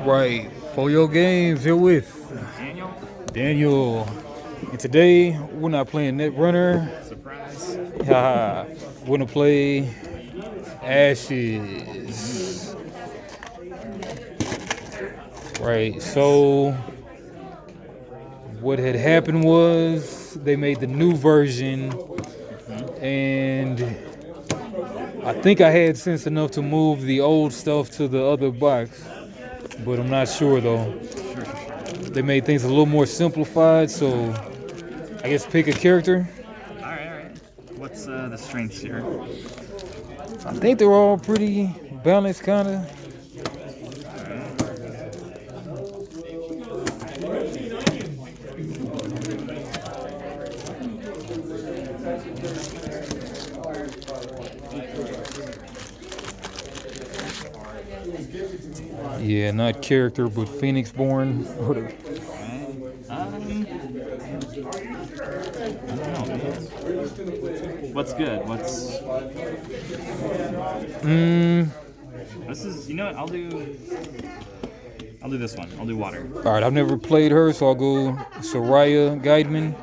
Right, for your games here with Daniel, Daniel. And today we're not playing Netrunner. surprise. Haha. We're gonna play Ashes. Right, so what had happened was they made the new version, and I think I had sense enough to move the old stuff to the other box, but I'm not sure though. They made things a little more simplified, so I guess pick a character. All right. What's the strengths here? I think they're all pretty balanced, kind of. Yeah, not character, but Phoenixborn. What's good? What's This is, you know what? I'll do this one. I'll do water. All right, I've never played her, so I'll go Soraya Guideman.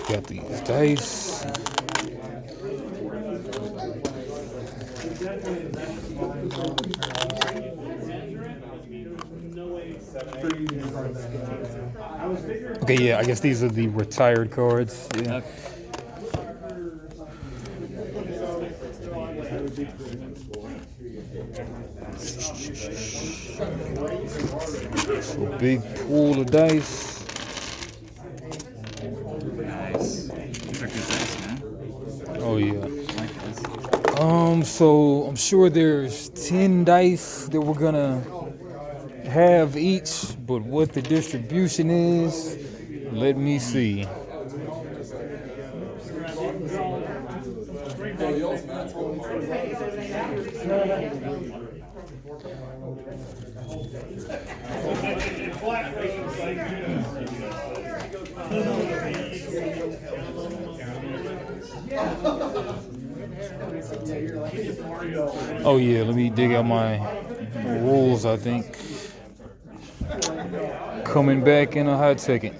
Got these dice. Okay, yeah, I guess these are the retired cards. Yeah. Okay. So big pool of dice. Nice. These are good dice, man. Oh yeah. I like this. So I'm sure there's 10 dice that we're gonna have each, but what the distribution is, let me see. Oh yeah, let me dig out my rules, I think. Coming back in a hot second.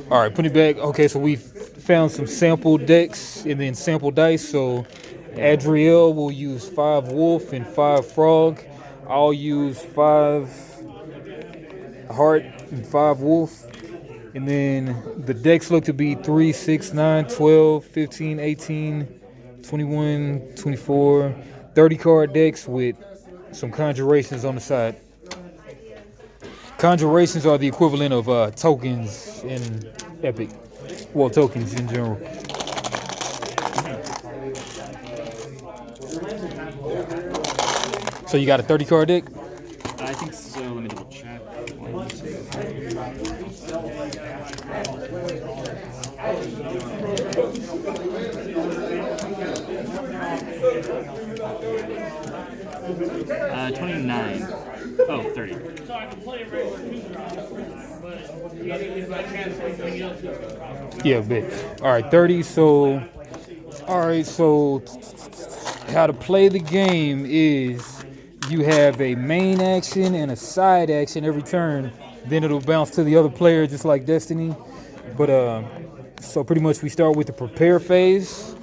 All right, put it back. Okay, so we found some sample decks and then sample dice. So Adriel will use 5 wolf and 5 frog. I'll use 5 heart and 5 wolf. And then the decks look to be 3, 6, 9, 12, 15, 18, 21, 24, 30 card decks with some conjurations on the side. Conjurations are the equivalent of tokens in Epic. Well, tokens in general. So you got a 30 card deck? I think so. Let me double check. 1, 2, 29. Oh, 30. So I can play a regular but you gotta use my chance for anything else. Yeah, bet. All right, 30. So, all right. So, how to play the game is you have a main action and a side action every turn. Then it'll bounce to the other player, just like Destiny. But so pretty much we start with the prepare phase,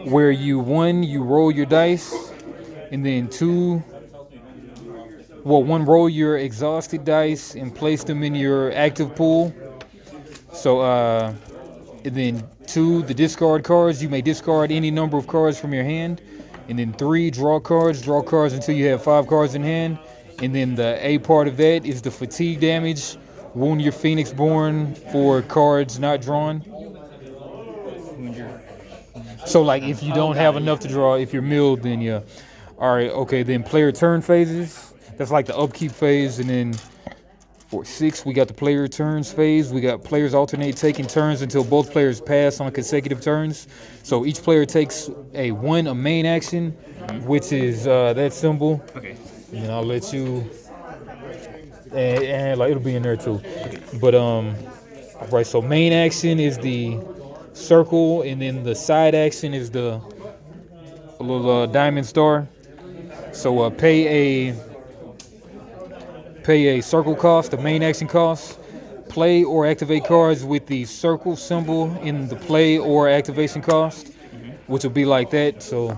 where you roll your dice, and then 1 roll your exhausted dice and place them in your active pool. So and then 2, the discard cards. You may discard any number of cards from your hand. And then 3, draw cards until you have 5 cards in hand. And then the A part of that is the fatigue damage. Wound your Phoenixborn for cards not drawn. So like if you don't have enough to draw, if you're milled, then yeah. All right, okay, then player turn phases. That's like the upkeep phase, and then For 6, we got the player turns phase. We got players alternate taking turns until both players pass on consecutive turns. So each player takes a main action, which is that symbol. Okay. And I'll let you, and like it'll be in there too. But right. So main action is the circle, and then the side action is the little diamond star. So pay a circle cost, the main action cost. Play or activate cards with the circle symbol in the play or activation cost, which will be like that. So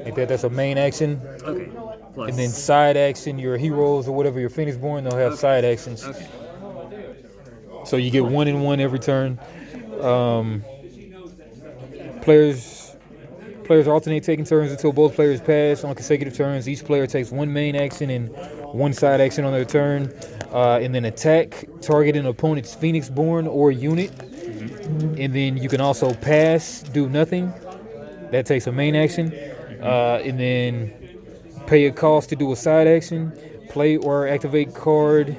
like that, that's a main action. Okay. Plus. And then side action, your heroes or whatever, your Phoenix Born, they'll have side actions. Okay. So you get 1 and 1 every turn. Players alternate taking turns until both players pass on consecutive turns. Each player takes 1 main action and 1 side action on their turn. And then attack, target an opponent's Phoenix Born or unit. And then you can also pass, do nothing. That takes a main action. And then pay a cost to do a side action. Play or activate card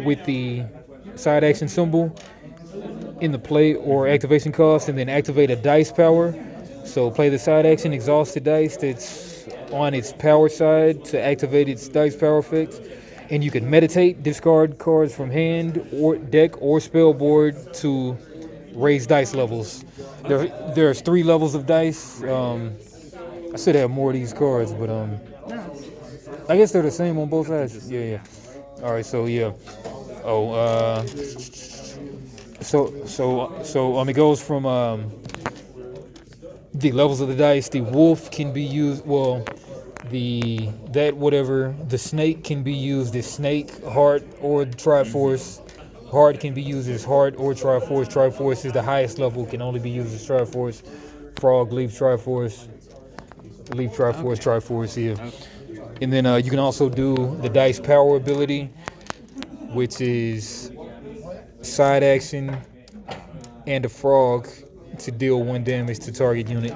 with the side action symbol in the play or activation cost. And then activate a dice power. So play the side action, exhaust the dice that's on its power side to activate its dice power effect. And you can meditate, discard cards from hand or deck or spell board to raise dice levels. There's 3 levels of dice. I should have more of these cards, but I guess they're the same on both sides. Yeah. All right, so yeah. So it goes from the levels of the dice. The wolf can be used. Well, the snake can be used as snake, heart, or Triforce. Heart can be used as heart or Triforce. Triforce is the highest level, can only be used as Triforce. Frog, leaf, Triforce. Leaf, Triforce, Triforce, yeah. And then you can also do the dice power ability, which is side action and a frog to deal 1 damage to target unit.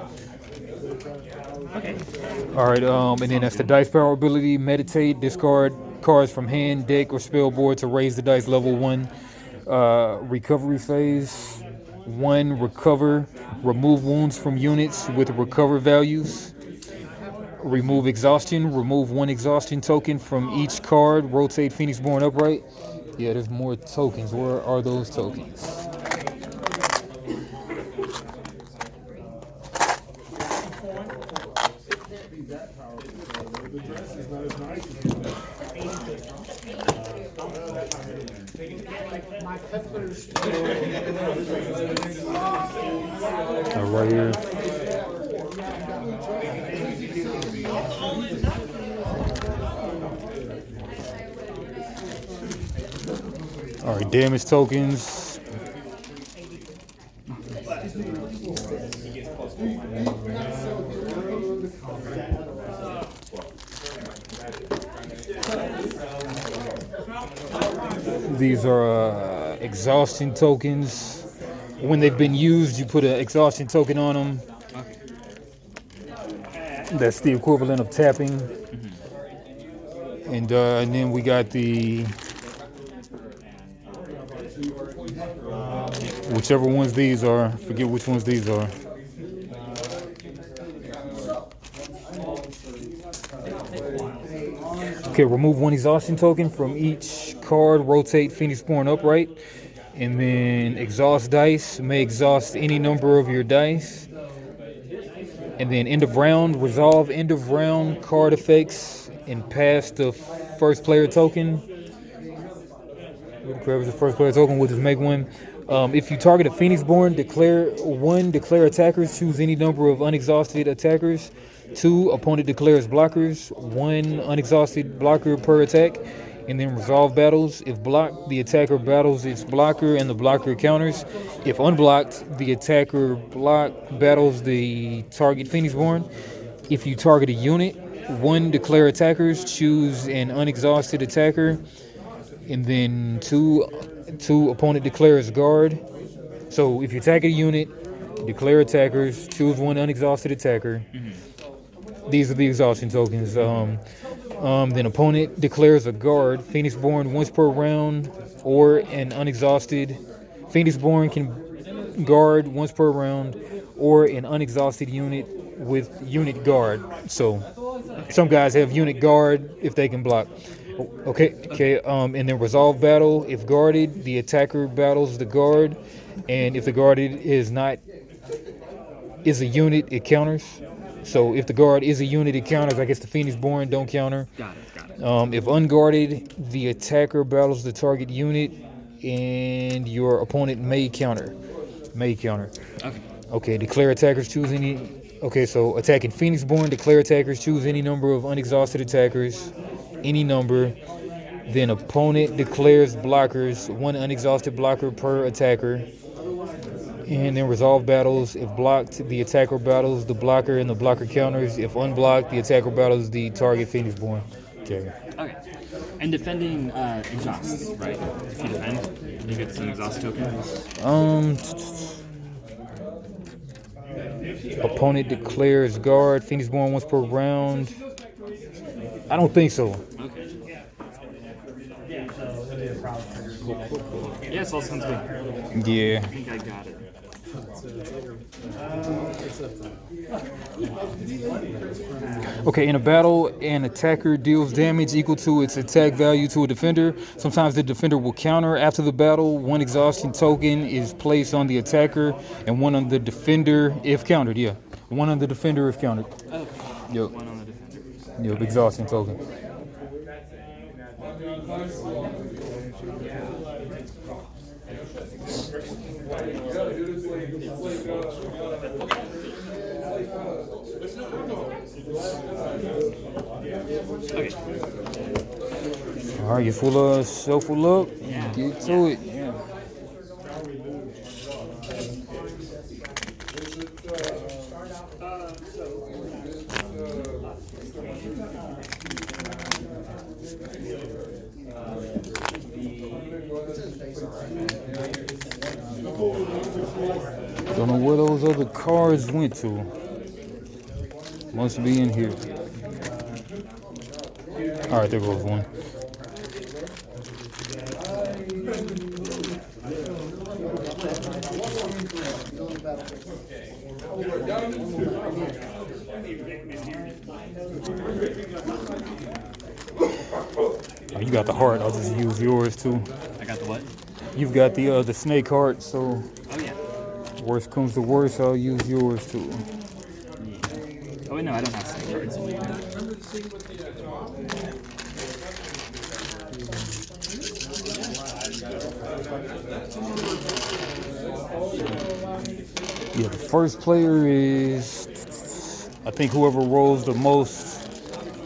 Okay. All right, and then that's the dice power ability. Meditate, discard cards from hand, deck, or spell board to raise the dice level 1. Recovery phase 1, recover, remove wounds from units with recover values. Remove exhaustion, remove 1 exhaustion token from each card. Rotate Phoenix Born upright. Yeah, there's more tokens. Where are those tokens? Right here. All right, damage tokens. These are exhaustion tokens. When they've been used, you put an exhaustion token on them. That's the equivalent of tapping. And then we got the whichever ones these are. Forget which ones these are. Okay, remove 1 exhaustion token from each card. Rotate Phoenix Born upright. And then exhaust dice. May exhaust any number of your dice. And then end of round. Resolve end of round card effects and pass the first player token. Grab the first player token. We'll just make 1. If you target a Phoenix Born, declare attackers. Choose any number of unexhausted attackers. 2, opponent declares blockers. 1 unexhausted blocker per attack. And then resolve battles. If blocked, the attacker battles its blocker and the blocker counters. If unblocked, the attacker battles the target Phoenix Born. If you target a unit, 1 declare attackers. Choose an unexhausted attacker. And then 2 opponent declares guard. So if you attack a unit, declare attackers. Choose 1 unexhausted attacker. These are the exhaustion tokens. Then opponent declares a guard, Phoenixborn once per round, or an unexhausted. Phoenixborn can guard once per round, or an unexhausted unit with unit guard. So some guys have unit guard if they can block. Okay. And then resolve battle. If guarded, the attacker battles the guard, and if the guarded is a unit, it counters. So if the guard is a unit, it counters. I guess the Phoenixborn don't counter. Got it. If unguarded, the attacker battles the target unit, and your opponent may counter. Okay. Okay, declare attackers choose any. Okay, so attacking Phoenixborn, declare attackers choose any number of unexhausted attackers, any number. Then opponent declares blockers, one unexhausted blocker per attacker. And then resolve battles. If blocked, the attacker battles the blocker and the blocker counters. If unblocked, the attacker battles the target Phoenixborn. Okay. Okay. And defending exhausts, right? If you defend, you get some exhaust token. Opponent declares guard, Phoenixborn once per round. I don't think so. Okay. Yes, all sounds good. Yeah. I think I got it. Okay, in a battle, an attacker deals damage equal to its attack value to a defender. Sometimes the defender will counter after the battle. One exhaustion token is placed on the attacker and one on the defender if countered. Yeah, one on the defender if countered. Okay. Yep. One on the defender. Yep, exhaustion token. Okay. All right, you full shuffle up. Yeah. Get to it. Yeah. Don't know where those other cards went to. Must be in here. All right, there goes one. Oh, you got the heart. I'll just use yours too. I got the what? You've got the snake heart, so Oh yeah. worst comes to worst, I'll use yours too. Yeah. Oh wait, no, I don't have snake cards. Yeah, the first player is, I think, whoever rolls the most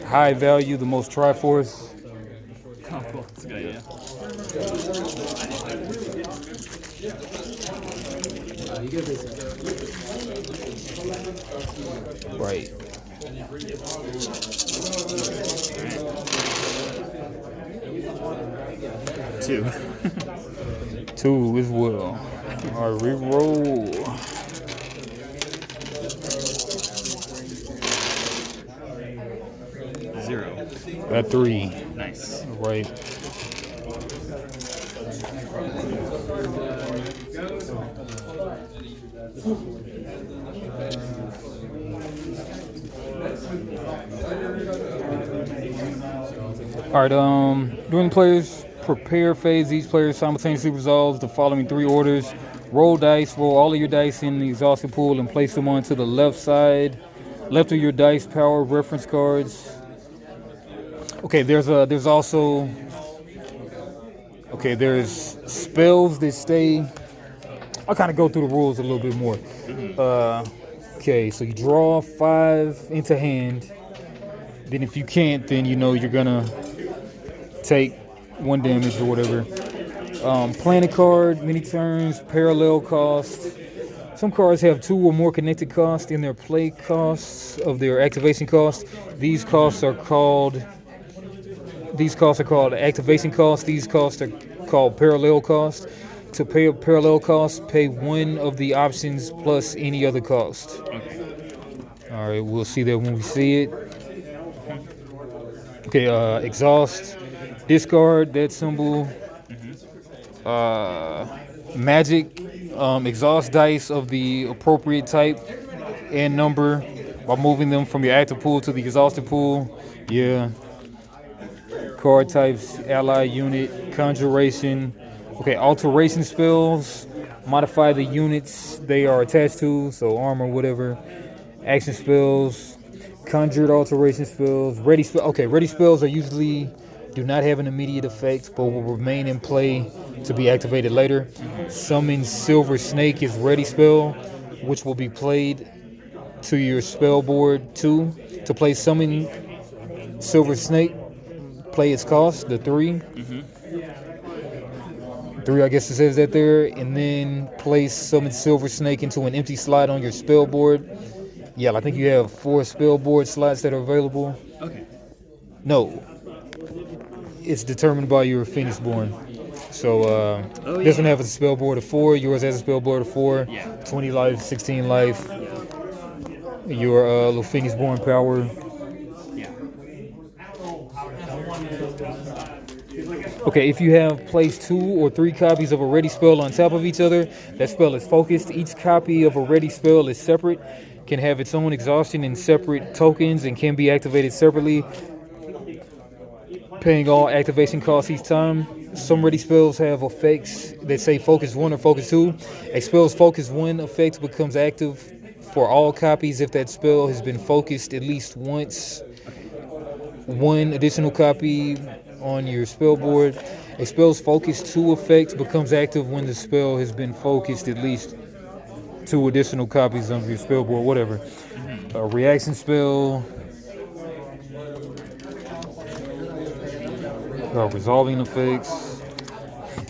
high value, the most Triforce. Oh, cool. That's a good idea. Right. Two. Two as well. All right, re-roll. Zero. Got three. Nice. All right. All right, during the players prepare phase, each player simultaneously resolves the following three orders. Roll dice, roll all of your dice in the exhausted pool and place them onto the left side. Left of your dice power reference cards. Okay, there's also there's spells that stay. I'll kind of go through the rules a little bit more. Okay, so you draw 5 into hand. Then if you can't, then you know you're gonna take 1 damage or whatever. Planet card, mini turns, parallel cost. Some cards have 2 or more connected costs in their play costs of their activation costs. These costs are called activation costs. These costs are called parallel costs. To pay a parallel cost, pay 1 of the options plus any other cost. Okay. All right, we'll see that when we see it. Okay, exhaust, discard that symbol. Magic, exhaust dice of the appropriate type and number by moving them from your active pool to the exhausted pool. Yeah. Card types, ally unit, conjuration. Okay, alteration spells, modify the units they are attached to, so armor, whatever. Action spells, conjured alteration spells, ready spell. Okay, ready spells are usually do not have an immediate effect, but will remain in play to be activated later. Summon Silver Snake is ready spell, which will be played to your spell board 2. To play Summon Silver Snake, play its cost, the 3. 3, I guess it says that there. And then place Summon Silver Snake into an empty slot on your spell board. Yeah, I think you have 4 spell board slots that are available. Okay. No. It's determined by your Phoenixborn. So this one has a spell board of 4. Yours has a spell board of 4. Yeah. 20 life, 16 life. Your little Phoenixborn power. Yeah. Okay, if you have placed 2 or 3 copies of a ready spell on top of each other, that spell is focused. Each copy of a ready spell is separate, can have its own exhaustion and separate tokens, and can be activated separately, paying all activation costs each time. Some ready spells have effects that say focus 1 or focus 2. A spell's focus 1 effect becomes active for all copies if that spell has been focused at least once. 1 additional copy on your spell board. A spell's focus 2 effect becomes active when the spell has been focused at least 2 additional copies on your spell board, whatever. A reaction spell. Resolving effects.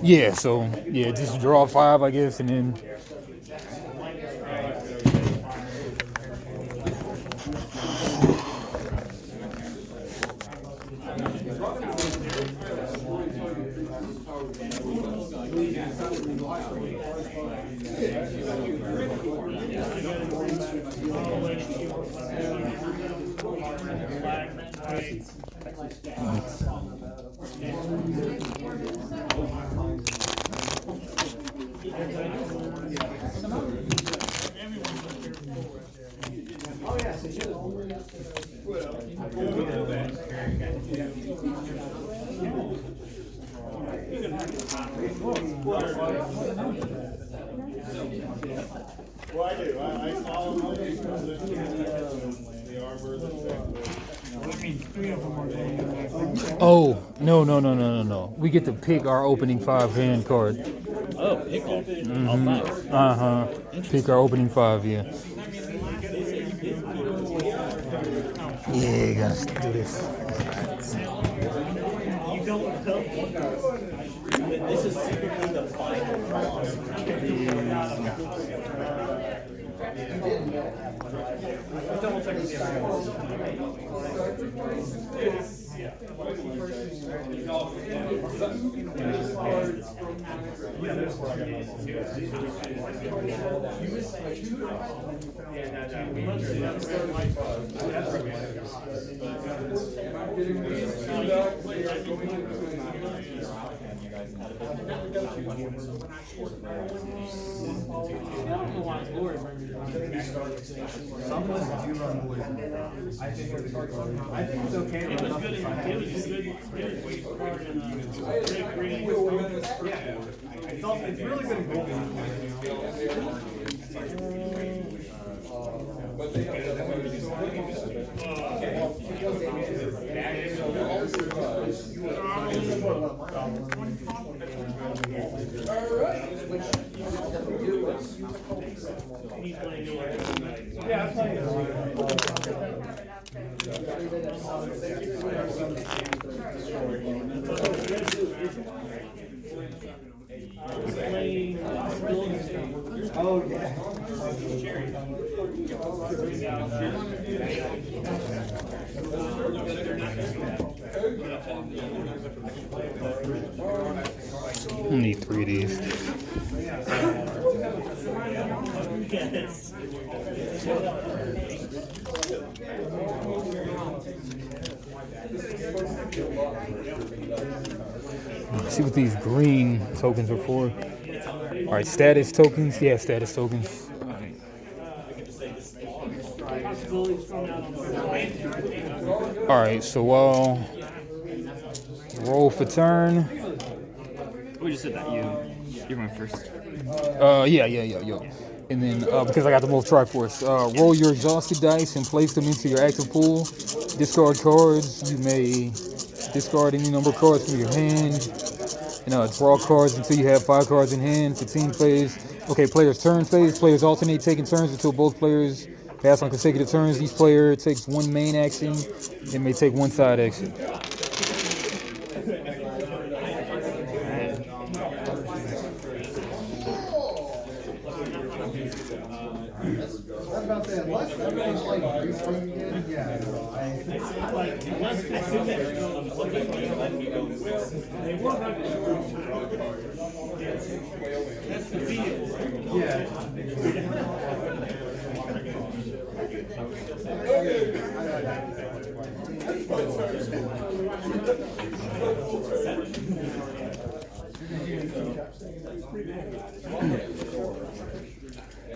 Yeah, so yeah, just draw 5, I guess, and then Well, I do. I saw them. The arbor. oh no. We get to pick our opening 5 hand card. Oh, pick all. All 5. Pick our opening 5, yeah. Yeah, gotta do this. You don't know. This is secretly the final boss. Double check I think it's okay. It was good. It was good. It's really good. Yeah, I'll tell you. Oh, yeah. I need 3 of these. Let's see what these green tokens are for. All right, status tokens. Yeah, status tokens. All right, so I'll roll for turn. We just said that you're going first. Yeah. And then because I got the most Triforce, roll your exhausted dice and place them into your active pool. Discard cards. You may discard any number of cards from your hand. And draw cards until you have 5 cards in hand for team phase. Okay, players' turn phase. Players alternate taking turns until both players pass on consecutive turns. Each player takes 1 main action and may take 1 side action.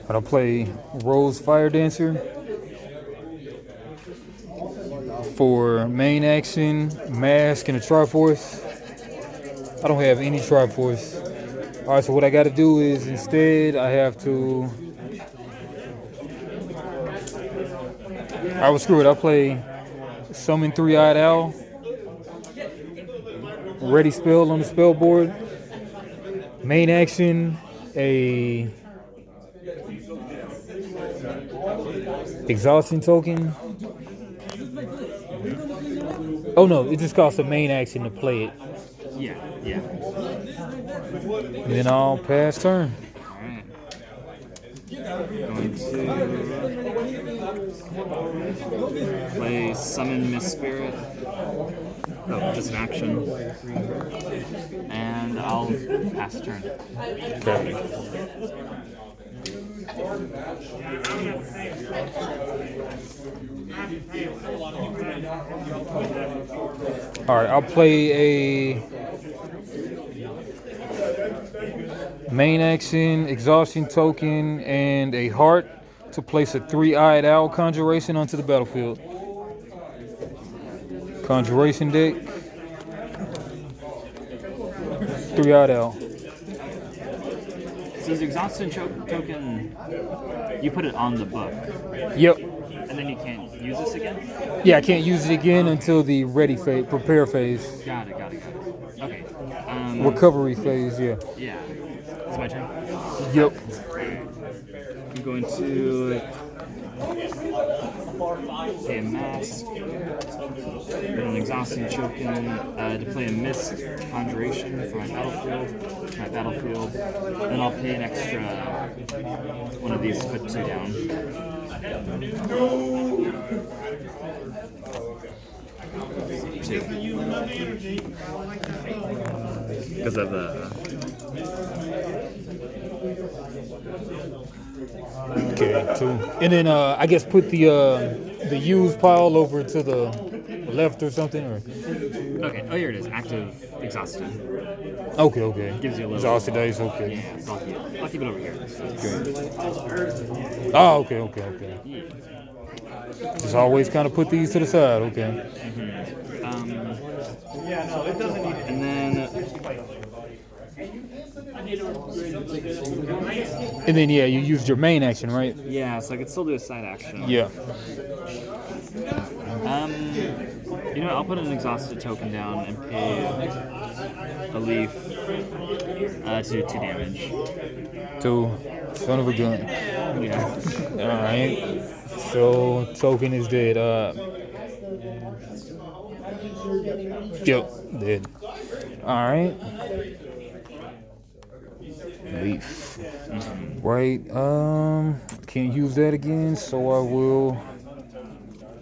I'll play Rose Fire Dancer for main action, mask, and a Triforce. I don't have any Triforce. All right, so what I got to do is instead I have to. I will screw it. I'll play Summon 3-Eyed Owl. Ready spell on the spell board. Main action, a exhaustion token. Oh no, it just costs a main action to play it. Yeah. And then I'll pass turn. Alright. Going to play Summon Miss Spirit. Oh, just an action. And I'll pass turn. Okay. All right, I'll play a main action, exhaustion token, and a heart to place a 3-Eyed Owl conjuration onto the battlefield. Conjuration deck. 3-Eyed Owl. So is the exhaustion token, you put it on the book, Yep. and then you can't use this again? Yeah, I can't use it again until the ready phase, prepare phase, Got it. Okay. recovery phase. Yeah. Yeah. It's my turn. Yep. I'm going to play a mask, an exhausting token to play a mist conjuration for my battlefield. Then I'll pay an extra one of these to put 2 down. Because of the. Okay, 2. And then I guess put the used pile over to the left or something. Or Okay. Oh, here it is. Active exhausted. okay. Gives you a little. Exhausted dice. Okay. Yeah. So I'll keep it over here. Oh, okay. Yeah. Just always kind of put these to the side. Okay. And then. And then yeah, you used your main action, right? Yeah, so I could still do a side action. Yeah. You know what, I'll put an exhausted token down and pay a leaf to do 2 damage. 2. Son of a gun. Yeah. All right. So token is dead. Yep, dead. All right. Leaf. Right. Can't use that again, so I will.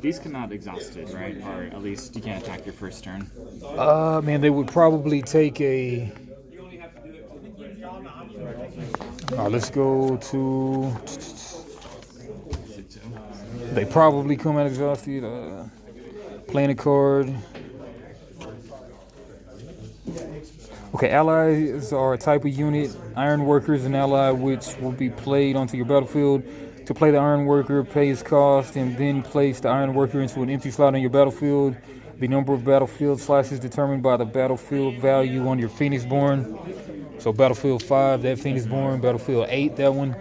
These come out exhausted, right? Or at least you can't attack your first turn. Man, they would probably take a. Let's go to. They probably come out exhausted. Playing a card. Okay, allies are a type of unit. Ironworker is an ally which will be played onto your battlefield. To play the Ironworker, pay its cost and then place the Ironworker into an empty slot on your battlefield. The number of battlefield slots is determined by the battlefield value on your Phoenixborn. So Battlefield 5, that Phoenixborn. Battlefield 8, that one.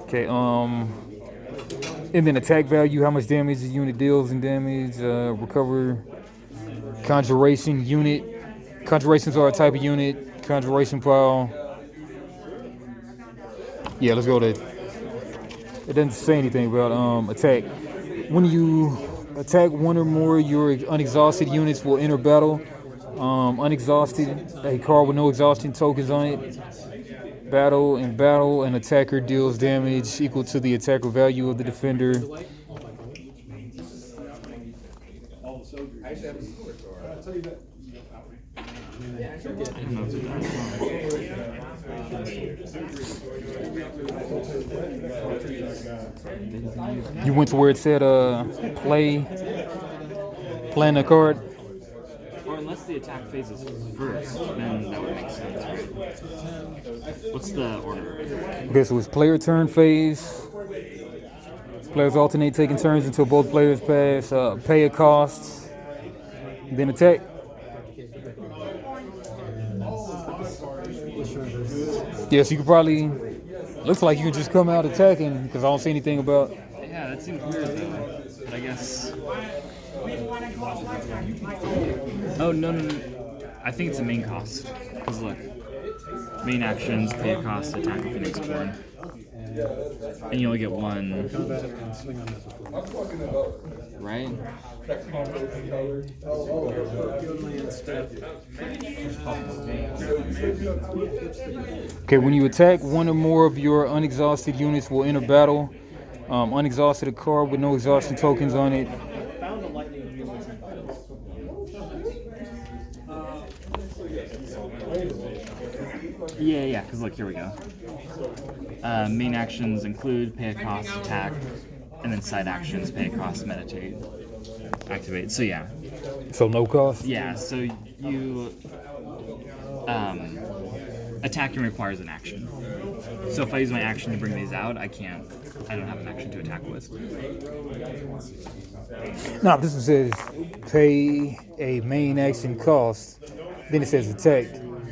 Okay, and then attack value, how much damage the unit deals in damage. Recover conjuration unit. Conjurations are a type of unit. Conjuration pile. Yeah, let's go to. It doesn't say anything about attack. When you attack one or more of your unexhausted units will enter battle. Unexhausted, a card with no exhaustion tokens on it. Battle, an attacker deals damage equal to the attacker value of the defender. You went to where it said playing a card. Or unless the attack phase is first, then that would make sense, right? What's the order? Okay, so it's player turn phase. Players alternate taking turns until both players pass. Pay a cost, then attack. Yes, you could probably. Looks like you can just come out attacking because I don't see anything about. Yeah, that seems weird though. But I guess. Oh no. I think it's the main cost. Because look, main actions, pay a cost, attack a Phoenixborn, and you only get one. Right? Okay, when you attack, one or more of your unexhausted units will enter battle. Unexhausted, a card with no exhaustion tokens on it. Yeah, because look, here we go. Main actions include pay a cost, attack, and then side actions, pay a cost, meditate, activate. So yeah. So no cost? Yeah, so you attacking requires an action. So if I use my action to bring these out, I don't have an action to attack with. No, this one says pay a main action cost. Then it says attack,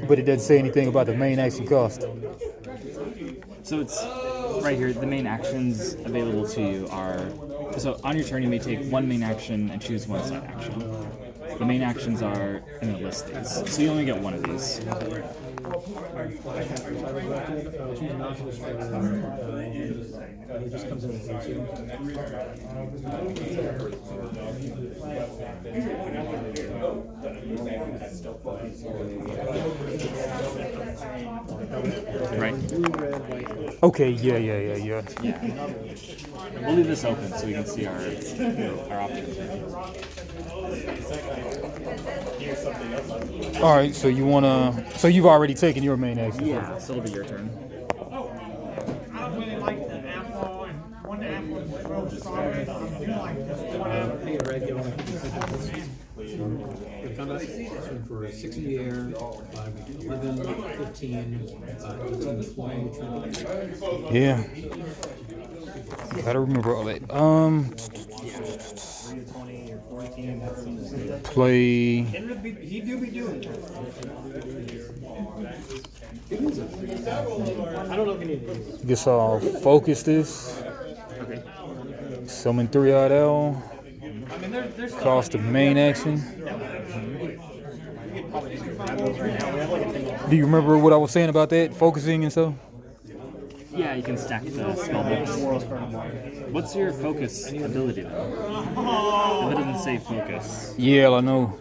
but it doesn't say anything about the main action cost. So it's right here, the main actions available to you are, so on your turn you may take one main action and choose one side action. The main actions are, I'm going to list these, so you only get one of these. Right. Okay, yeah. Yeah. We'll leave this open so we can see our options. All right, so so you've already taken your main action. Yeah, so it'll be your turn. I don't really like the apple, and one apple is real strong. One apple. For 6 in the air, 11, 15, 18, 20. Yeah. Gotta remember all that. Play. He do be doing it. I don't know if you need to. Guess I'll focus this. Okay. Summon 3-odd L. Cost of main action. Do you remember what I was saying about that? Focusing and so? Yeah, you can stack the spell books. What's your focus ability though? If it doesn't say focus. Yeah, I know.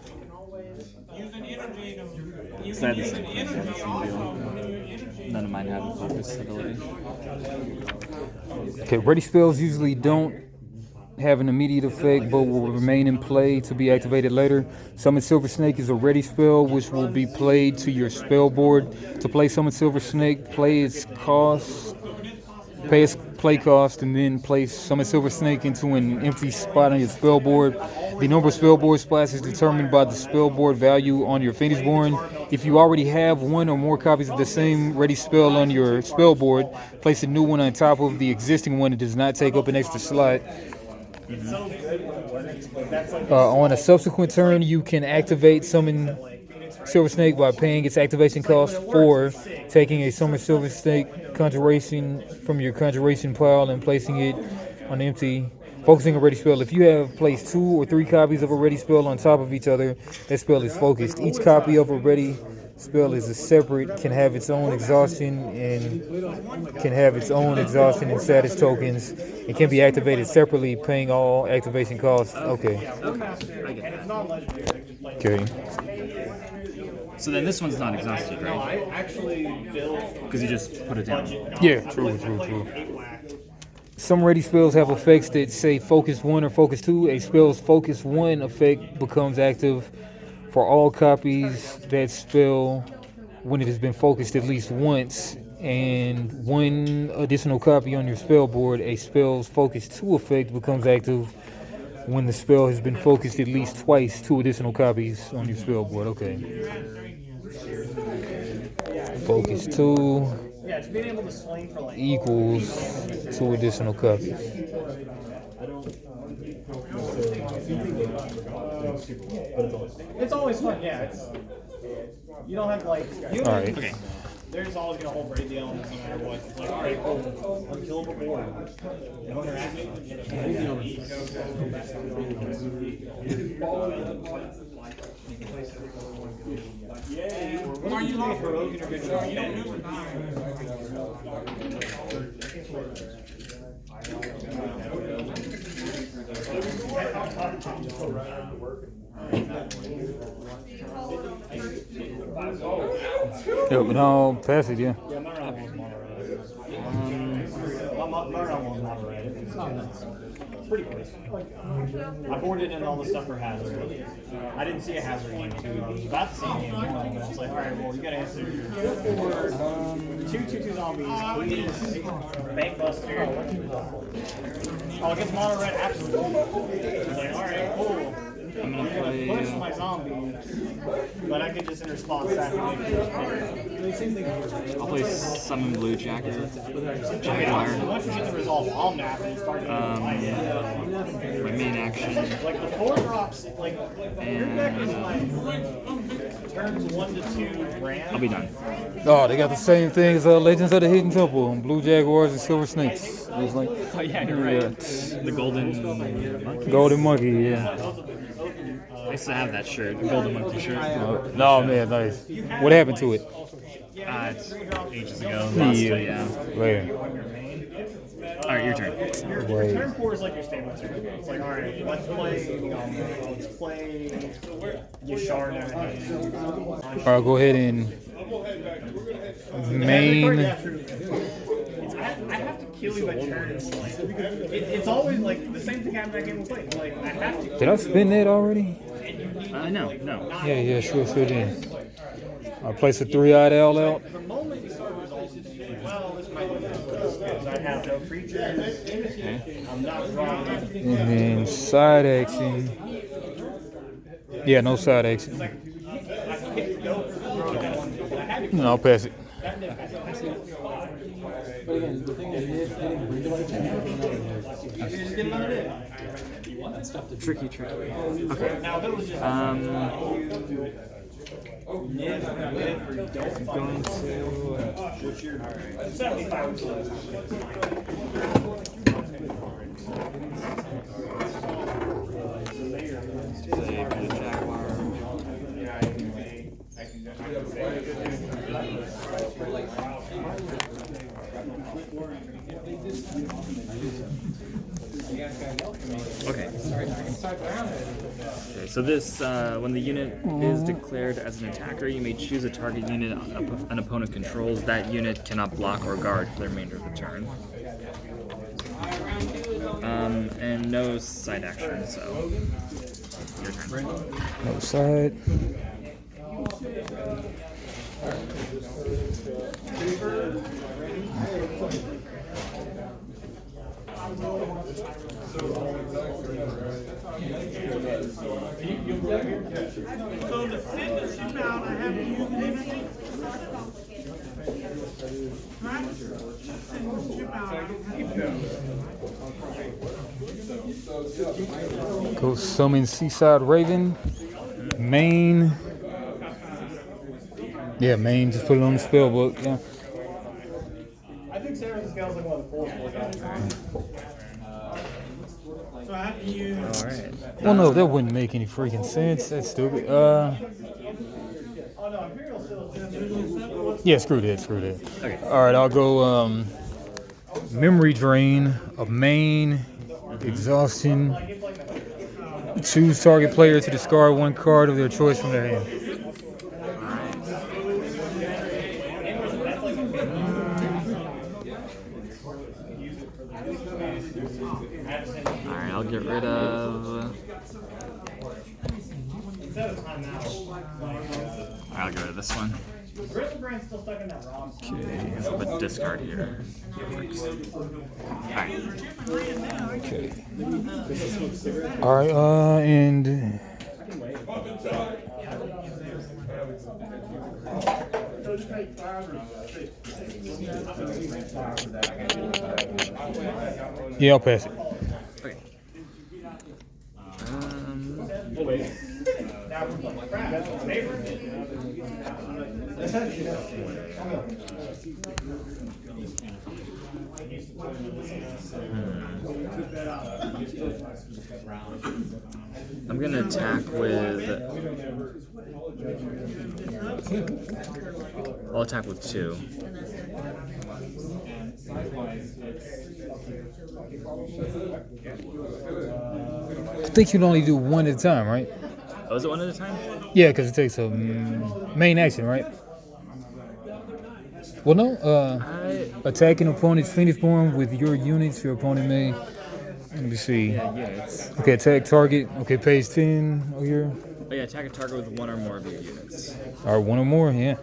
Because I had the same thing, I had the same deal. None of mine have a focus ability. Okay, ready spells usually don't have an immediate effect but will remain in play to be activated later. Summon Silver Snake is a ready spell which will be played to your spell board. To play Summon Silver Snake, play its cost pay its play cost, and then place Summon Silver Snake into an empty spot on your spell board. The number of spell board spots is determined by the spell board value on your Phoenix Born. If you already have one or more copies of the same ready spell on your spell board, place a new one on top of the existing one that does not take up an extra slot. On a subsequent turn, you can activate Summon Silver Snake by paying its activation cost 4, taking a Summon Silver Snake Conjuration from your Conjuration pile and placing it on empty, focusing a ready spell. If you have placed 2 or 3 copies of a ready spell on top of each other, that spell is focused. Each copy of a ready spell is a separate, can have its own exhaustion and status tokens. It can be activated separately, paying all activation costs. Okay. Okay. So then this one's not exhausted, right? Because you just put it down. Yeah, true. Some ready spells have effects that say Focus 1 or Focus 2. A spell's Focus 1 effect becomes active for all copies that spell when it has been focused at least once, and 1 additional copy on your spell board. A spell's Focus 2 effect becomes active when the spell has been focused at least twice, 2 additional copies on your spell board. Okay. Focus 2 equals 2 additional copies. It's always fun, yeah. You don't have like. All right. Okay. There's always gonna hold break the elements no matter what. It's like, all right, cool. Unkillable board. No interaction. What are you looking for? You don't move or die. Yeah, but no, pass it, yeah. Yeah, my round one's mono red. My round one's mono red. It's pretty close. I boarded in all the stuff for hazard. I didn't see a hazard game 2. I was about to see a game 1, but I was like, alright, well, you gotta answer your 2/2 zombies, please. Bank Buster. Oh, against mono red, absolutely. I was like, alright, cool. I'm gonna play. Push my zombie, but I could just in response activate. I'll play Summon Blue Jacker. Jaguar. Once you get the resolve on that, and start to My main action. like the 4 drops, like your deck is like turns 1 to 2 grand. I'll be done. Oh, they got the same thing as Legends of the Hidden Temple, Blue Jaguars and Silver Snakes. It was like, Oh yeah, you're right. The golden monkey. Golden Monkey, yeah. I used to have that shirt, the golden monkey shirt. No, man, nice. What happened to it? It's ages ago. Lost it, yeah. Later. All right, your turn. Your turn 4 is like your stable turn. It's like, alright, let's play Yashar and everything. Alright, go ahead and main. I have to kill you by turn. It's always like the same thing happened that game we played. Like, I have to. Did I spin that already? No. Yeah, sure did. I place a 3-eyed owl out. The moment you start resolving, well, this might be because I have no creatures. I'm not drawing. And then side action. Yeah, no side action. No, I'll pass it. But again, the thing is, they didn't bring it like that stuff to Tricky. Okay. Now, if it was just. I'm going to. 75. Play Blue Jaguar. Okay, so this, when the unit is declared as an attacker, you may choose a target unit an opponent controls. That unit cannot block or guard for the remainder of the turn. And no side action, so your turn. No side. So to send the ship out, I have to use an energy. Right? Send the ship out, I don't have to. Go summon Seaside Raven. Main. Yeah, main. Just put it on the spell book. Yeah. I think Sarah's Scale's like one of the coolest guys. So I have to use. All right. Well, no, that wouldn't make any freaking sense. That's stupid. Oh no, Imperial still. Yeah, screw that. Screw that. Okay. All right, I'll go. Memory drain. A main. Exhaustion. Choose target player to discard one card of their choice from their hand. Alright, I'll get rid of. I'll get rid of this one. Grizzly Brand's still stuck in that rock. Okay, I'll put discard here. Alright. Okay. All right, and yeah, I'll pass it. Okay. I'm gonna attack with. I'll attack with 2. I think you'd only do one at a time, right? Oh, is it one at a time? Yeah, because it takes a main action, right? Well, no. Attacking opponent's Phoenixborn with your units. Your opponent may. Let me see. Yeah, it's. Okay, attack target. Okay, page 10 over here. Oh yeah, attack a target with 1 or more of your units. Or one or more, yeah.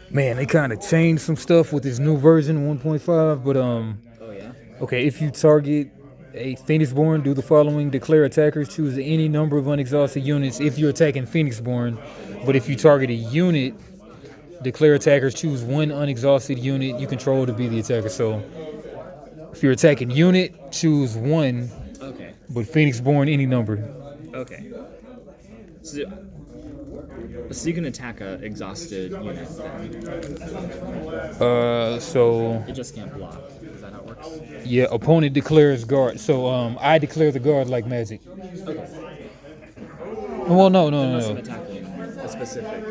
Man, they kind of changed some stuff with this new version 1.5, but Oh yeah. okay, if you target a Phoenixborn, do the following: declare attackers choose any number of unexhausted units if you're attacking Phoenixborn. But if you target a unit, declare attackers choose one unexhausted unit you control to be the attacker. So if you're attacking unit, choose 1, Okay. but Phoenixborn any number. Okay. So you can attack a exhausted unit then. So It just can't block. Is that how it works? yeah, opponent declares guard. So I declare the guard like Magic. Well, no. Unless I'm attacking a specific.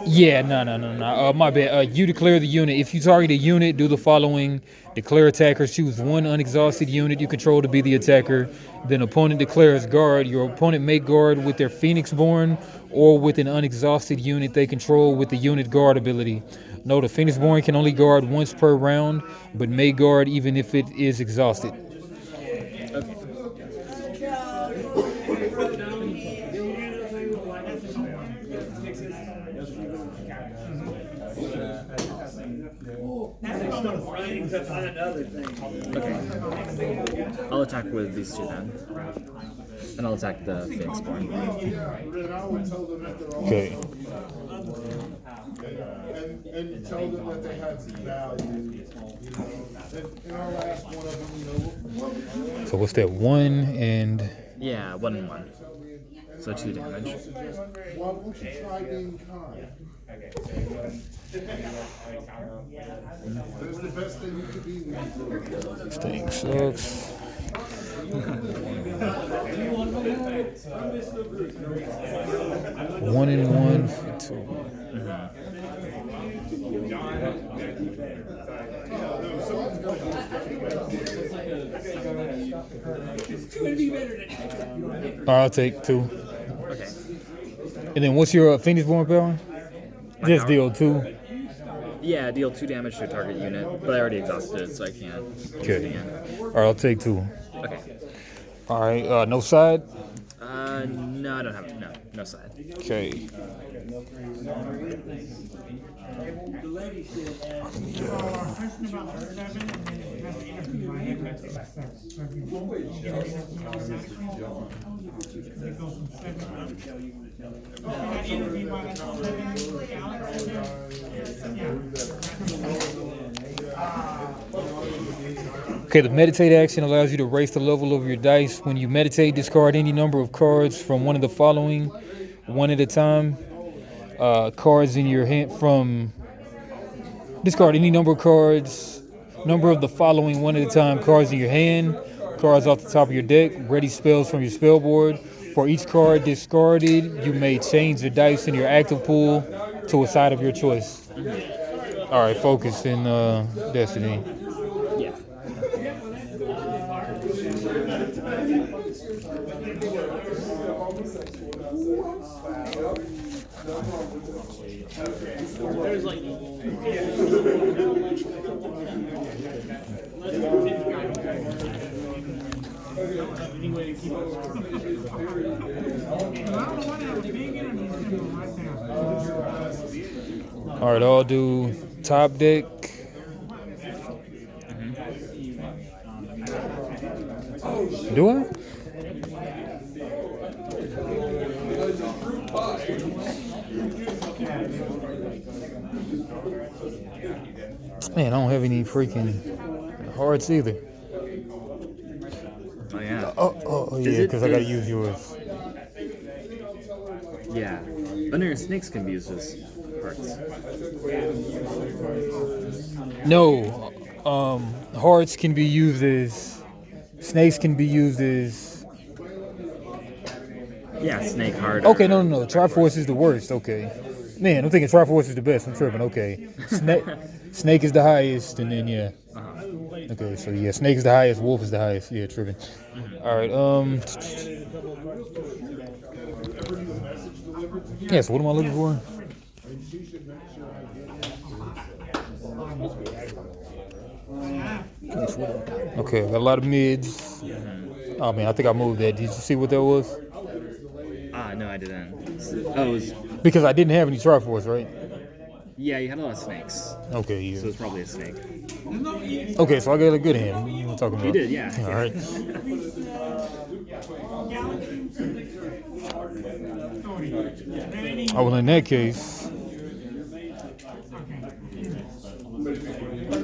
Yeah, no. My bad. You declare the unit. If you target a unit, do the following: declare attackers choose one unexhausted unit you control to be the attacker. Then opponent declares guard. Your opponent may guard with their Phoenixborn or with an unexhausted unit they control with the unit guard ability. Note, a Phoenixborn can only guard once per round, but may guard even if it is exhausted. Okay. Okay. I'll attack with these 2 then. And I'll attack the Phoenixborn. Okay. And tell them that they had some value. And our last one of them, what So what's that? 1 and Yeah, 1 and 1. So 2 damage. why won't you try being kind? That's the best thing you could be when you do it. this thing sucks. 1 and 1 for 2. I'll take 2. Okay. And then what's your Phoenixborn power? Just deal 2. Yeah, deal 2 damage to a target unit, but I already exhausted it, so I can't use it Okay. again. All right, I'll take 2. Okay. All right, no side. No, I don't have it. No side. Okay. Question about the 7 and then you have the interview. I have it at 7. So if you won't get an interview automatically, it goes from 7 up. If that interview while that's 7, Alex, Okay, the meditate action allows you to raise the level of your dice. When you meditate, discard any number of cards from one of the following, one at a time. Cards in your hand from... Discard any number of cards, number of the following, one at a time. Cards in your hand, cards off the top of your deck, ready spells from your spell board. For each card discarded, you may change the dice in your active pool to a side of your choice. All right, focus in Destiny. Yeah. All right, I'll do top deck. Do I? Man, I don't have any freaking hearts either. Oh yeah. Oh yeah, because I gotta use yours. Yeah. Under snakes can be used as hearts. No, hearts can be used as... Snakes can be used as... Yeah, snake heart. Okay, no. Triforce is the worst, okay. Man, I'm thinking Triforce is the best. I'm tripping, okay. Snake is the highest, and then, yeah. Okay, so yeah, snake is the highest, wolf is the highest. Yeah, tripping. All right, yeah, so what am I looking for? Okay, I got a lot of mids. Oh man, I think I moved that. Did you see what that was? No, I didn't. Oh, it was... Because I didn't have any Triforce, right? Yeah, you had a lot of snakes. Okay, yeah. So it's probably a snake. Okay, so I got a good hand. What are you talking about? You did, yeah. All right. Oh, well, in that case...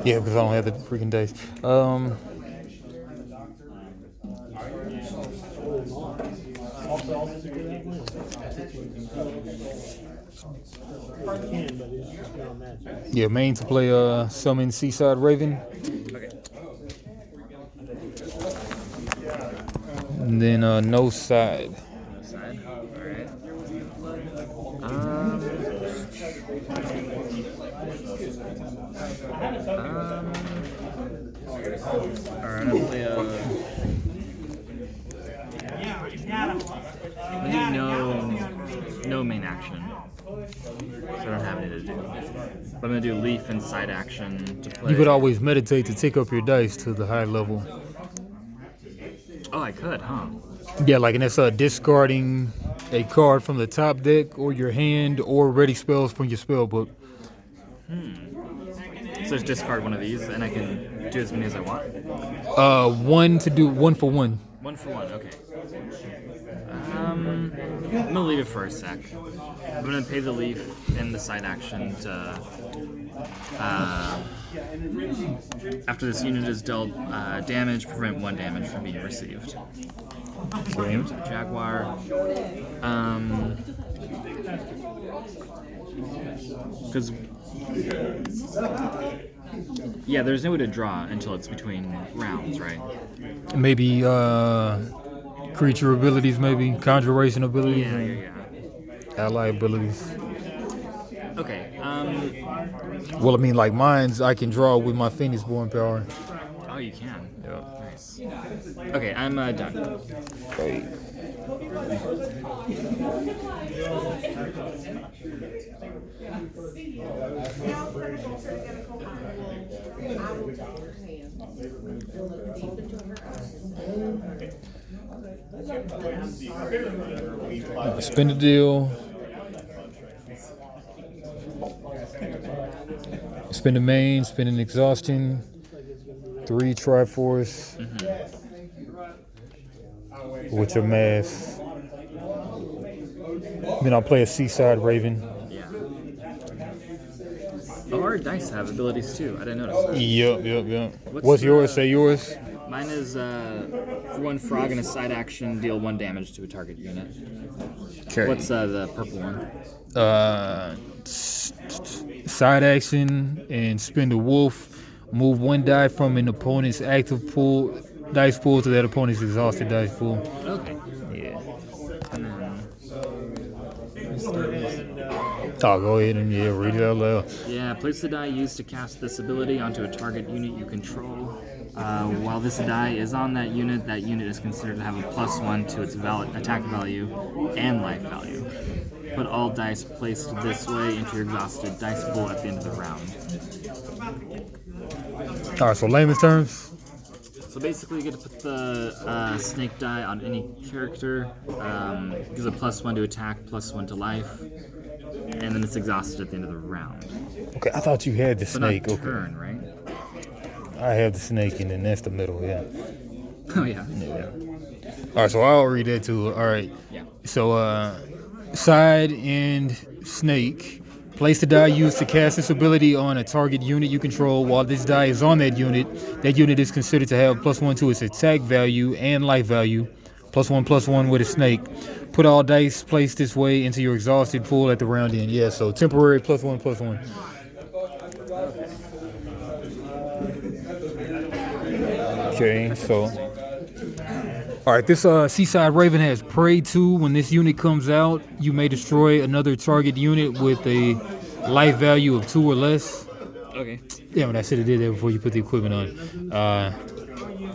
Yeah, because I don't have the freaking dice. Yeah, main to play summon Seaside Raven. Okay. And then no side. Side. Alright. Alright, I'm gonna play I'm gonna do no main action. So I don't have any to do. But I'm gonna do leaf and side action to play. You could always meditate to take up your dice to the high level. Oh, I could, huh? Yeah, like, and that's discarding a card from the top deck or your hand or ready spells from your spell book. So just discard one of these and I can do as many as I want? One for one. One for one, okay. I'm gonna leave it for a sec. I'm gonna pay the leaf and the side action to... after this unit is dealt damage, prevent 1 damage from being received. Okay. Jaguar. Because... yeah, there's no way to draw until it's between rounds, right? Maybe creature abilities, maybe conjuration abilities, Yeah. ally abilities. Okay, Well, I mean, like mine's, I can draw with my Phoenix Born power. oh, you can. Yeah. Nice. Okay, I'm done. Spin the deal. Spin the main, spin an exhaustion. 3 Triforce. With your mass. Then I'll play a Seaside Raven. Yeah. Oh, our dice have abilities too. I didn't notice that. Yep. What's What's yours? the- Say yours. Mine is for 1 frog and a side action, deal 1 damage to a target unit. Okay. What's the purple one? Side action and spin the wolf. Move 1 die from an opponent's active pool, dice pool to that opponent's exhausted dice pool. Okay. Yeah. And Oh, go ahead and read it out loud. yeah, place the die used to cast this ability onto a target unit you control. While this die is on that unit is considered to have a +1 to its attack value and life value. Put all dice placed this way into your exhausted dice pool at the end of the round. All right, so layman's terms. So basically, you get to put the snake die on any character. Gives a +1 to attack, +1 to life, and then it's exhausted at the end of the round. Okay, I thought you had the So snake. not Okay, turn, right? I have the snake, and then that's the middle. Yeah. Oh yeah. All right, so I'll read that too. All right. Yeah. So, side and snake. Place the die used to cast this ability on a target unit you control. While this die is on that unit is considered to have +1 to its attack value and life value. +1/+1 with a snake. Put all dice placed this way into your exhausted pool at the round end. Yeah, so temporary +1/+1. Okay, so. Alright, this Seaside Raven has Prey 2. When this unit comes out, you may destroy another target unit with a life value of 2 or less. Okay. Damn it, I should have did that before you put the equipment on.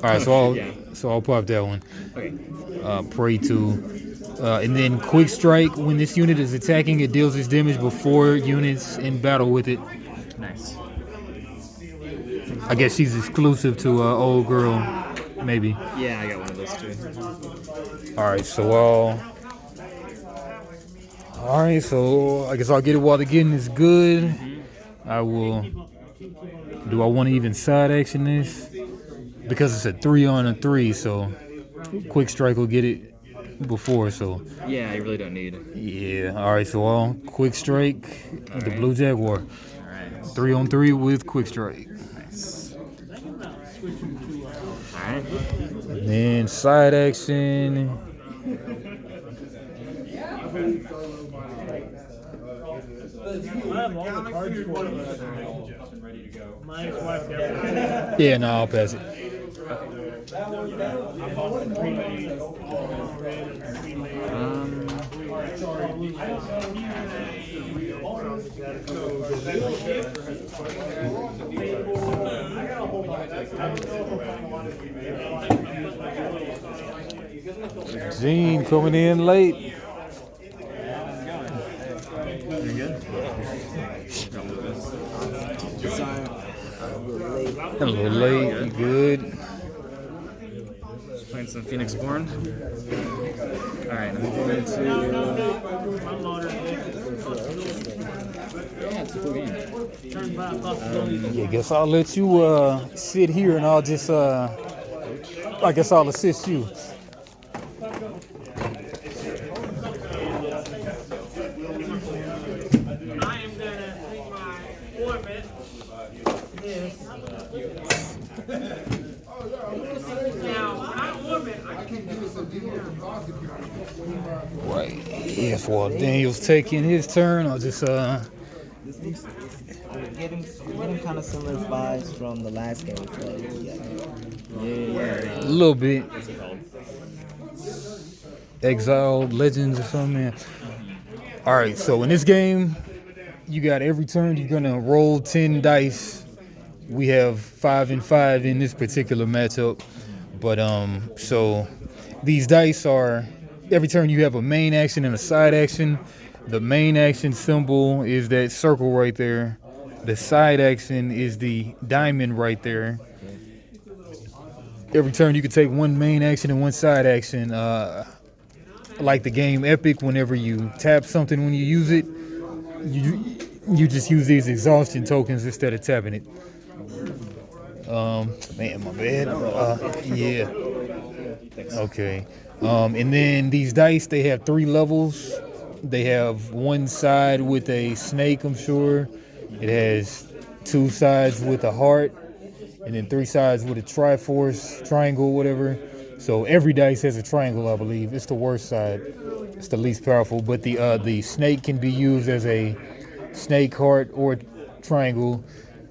Alright, so I'll pop that one. Okay. Prey 2. And then Quick Strike. When this unit is attacking, it deals its damage before units in battle with it. Nice. I guess she's exclusive to Old Girl, maybe. Yeah, I got one of those too. Alright, so I guess I'll get it while the getting is good. I will. Do I want to even side action this? Because it's a 3-on-3, so Quick Strike will get it before, so. Yeah, you really don't need it. Yeah, alright, so I'll Quick Strike the Blue Jaguar. Alright. 3-on-3 with Quick Strike. Nice. Alright. And then side action. Yeah, no, I'll pass it. Gene coming in late. You're good? A little late. You good? Just playing some Phoenix Born. Alright, I'm going to. Yeah, it's a cool game. Yeah, guess I'll let you sit here and I'll just I guess I'll assist you. I am gonna take my orbit. This. Now, when I orbit, I can do Right. Yes, while Daniel's taking his turn, I'll just This thing's getting kind of similar vibes from the last game we played. a little bit. Exiled Legends or something. Man. All right, so in this game, you got every turn you're gonna roll 10 dice. We have 5 and 5 in this particular matchup, but so these dice are every turn you have a main action and a side action. The main action symbol is that circle right there. The side action is the diamond right there. Every turn you can take one main action and one side action. Like the game Epic, whenever you tap something when you use it, you just use these exhaustion tokens instead of tapping it. Man, my bad. Yeah. Okay. And then these dice, they have 3 levels. They have one side with a snake, I'm sure. It has 2 sides with a heart, and then 3 sides with a triforce, triangle, whatever. So every dice has a triangle, I believe. It's the worst side. It's the least powerful. But the snake can be used as a snake, heart, or triangle.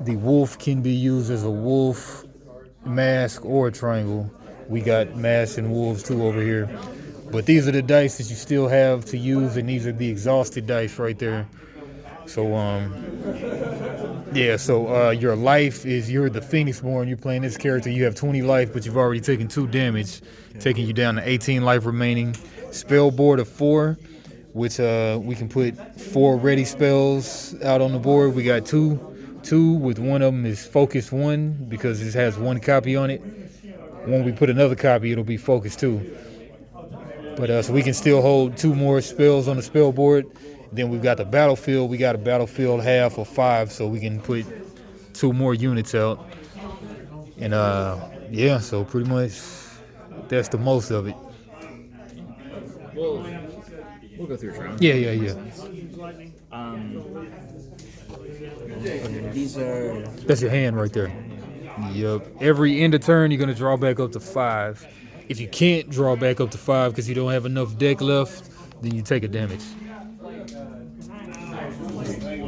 The wolf can be used as a wolf, mask, or a triangle. We got masks and wolves too over here. But these are the dice that you still have to use, and these are the exhausted dice right there. So yeah, so your life is, you're the Phoenixborn, you're playing this character, you have 20 life, but you've already taken 2 damage, taking you down to 18 life remaining. Spell board of 4, which we can put 4 ready spells out on the board. We got two with one of them is focus 1 because it has 1 copy on it. When we put another copy, it'll be focus 2. But so we can still hold 2 more spells on the spell board. Then we've got the battlefield. We got a battlefield half of 5, so we can put 2 more units out. And yeah, so pretty much that's the most of it. We'll go through a round. Yeah. These are. That's your hand right there. Yep. Every end of turn, you're gonna draw back up to 5. If you can't draw back up to 5 because you don't have enough deck left, then you take a damage.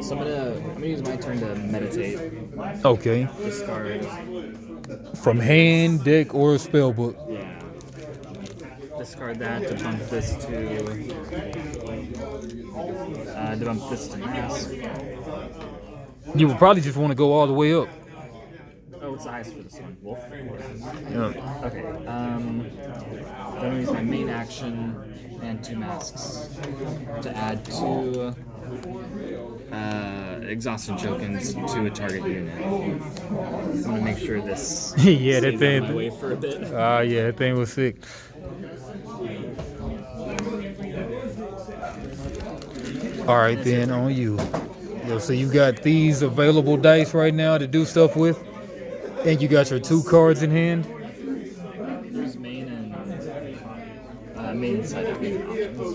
So I'm gonna use my turn to meditate. Okay. Discard. From hand, deck, or spell book. Yeah. Discard that to bump this to mask. You would probably just want to go all the way up. Oh, what's the highest for this one? Wolf? Yeah. Okay. Then I'll use my main action and 2 masks to add 2 exhaustion tokens to a target unit. So I'm gonna make sure this Yeah, that stays thing. out of my way for a bit. Yeah, that thing was sick. All right, then on you. Yo, so you got these available dice right now to do stuff with, and you got your 2 cards in hand. Use main and side action options.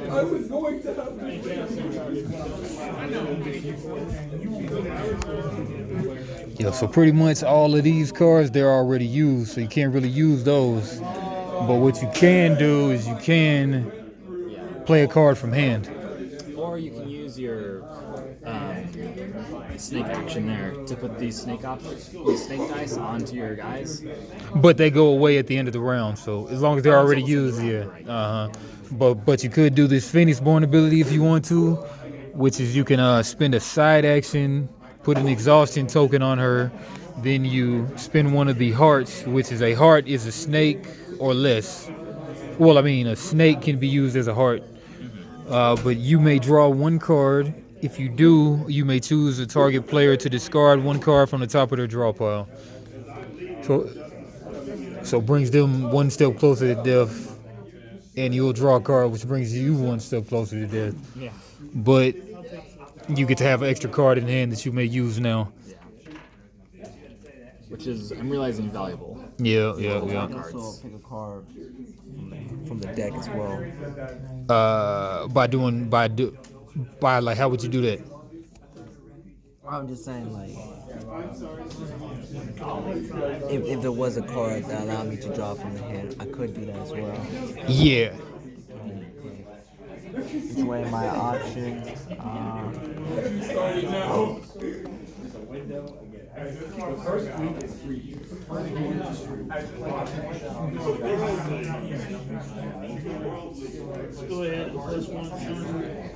I was going to have Yeah, so pretty much all of these cards, they're already used, so you can't really use those. But what you can do is you can play a card from hand. Or you can use your snake action there to put these snake dice onto your guys. But they go away at the end of the round, so as long as they're already used, yeah. But you could do this Phoenixborn ability if you want to, which is you can spend a side action, put an exhaustion token on her, then you spend one of the hearts, which is a heart is a snake or less. Well, I mean, a snake can be used as a heart, but you may draw 1 card. If you do, you may choose a target player to discard 1 card from the top of their draw pile. So brings them 1 step closer to death, and you'll draw a card, which brings you 1 step closer to death. Yeah. But you get to have an extra card in hand that you may use now. Which is, I'm realizing, valuable. Yeah. You can also pick a card from the deck as well. By like, how would you do that? I'm just saying, like, if there was a card that allowed me to draw from the hand, I could do that as well. Yeah. Which way my options? Go ahead, first one, Sean.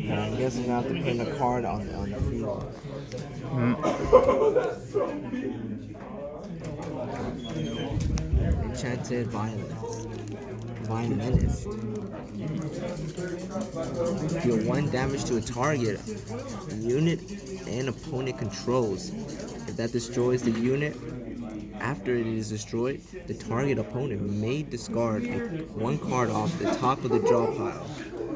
I guess we're gonna have to put in a card on the field. Enchanted Violence. Violinist. Deal 1 damage to a target, unit, and opponent controls. If that destroys the unit, after it is destroyed, the target opponent may discard 1 card off the top of the draw pile.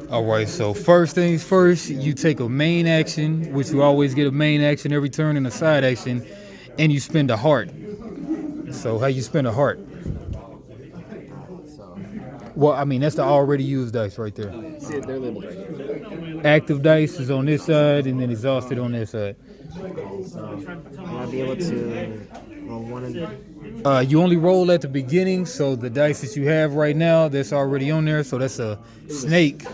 All right, so first things first, you take a main action, which you always get a main action every turn and a side action, and you spend a heart. So how you spend a heart? Well, I mean, that's the already used dice right there. See, they're labeled right here. Active dice is on this side, and then exhausted on that side. I'm gonna be able to roll one of You only roll at the beginning, so the dice that you have right now, that's already on there, so that's a snake.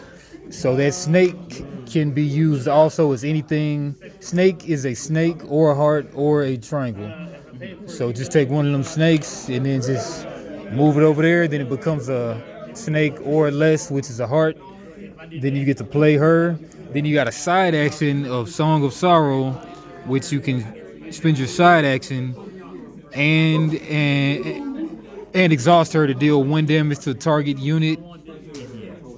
So that snake can be used also as anything. Snake is a snake or a heart or a triangle. So just take one of them snakes and then just move it over there. Then it becomes a snake or less, which is a heart. Then you get to play her. Then you got a side action of Song of Sorrow, which you can spend your side action and exhaust her to deal 1 damage to a target unit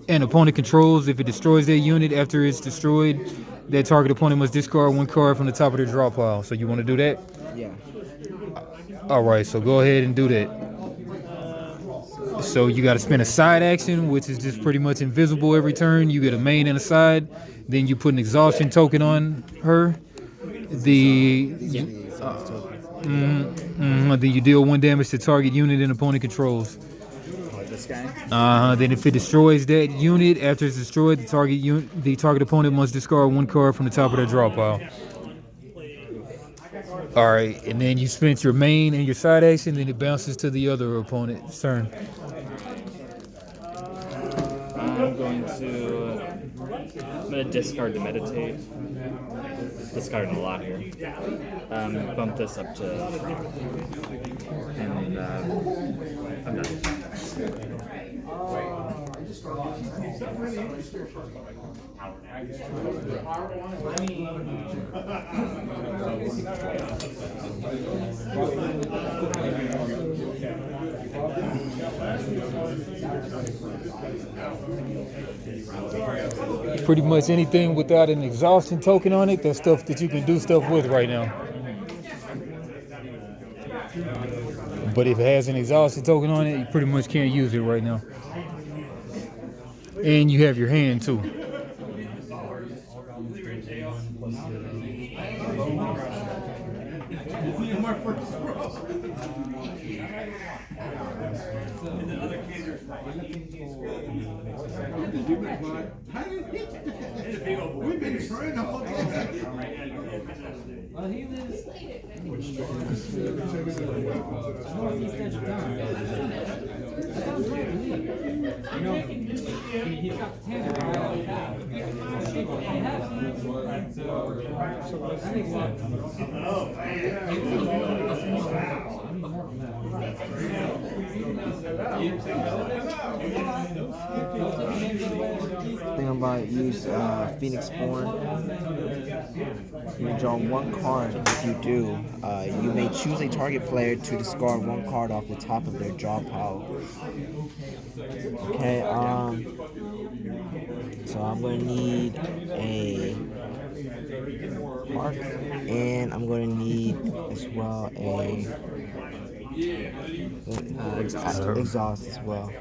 and opponent controls. If it destroys that unit after it's destroyed, that target opponent must discard 1 card from the top of their draw pile. So you want to do that? yeah. All right, so go ahead and do that. So you got to spend a side action, which is just pretty much invisible every turn. You get a main and a side. Then you put an exhaustion token on her. Then you deal 1 damage to target unit and opponent controls. Like this guy. Then if it destroys that unit, after it's destroyed, the target opponent must discard 1 card from the top of their draw pile. All right, and then you spent your main and your side action, then it bounces to the other opponent's turn. I'm gonna discard to meditate. Discarding a lot here. Bump this up to, and I'm done. Pretty much anything without an exhaustion token on it, that's stuff that you can do stuff with right now. But if it has an exhaustion token on it, you pretty much can't use it right now. And you have your hand too. We've been trying the whole time. I think I'm about to use Phoenix Born. You draw 1 card. If you do, you may choose a target player to discard 1 card off the top of their draw pile. Okay, so I'm going to need a heart, and I'm going to need as well a exhaust as well.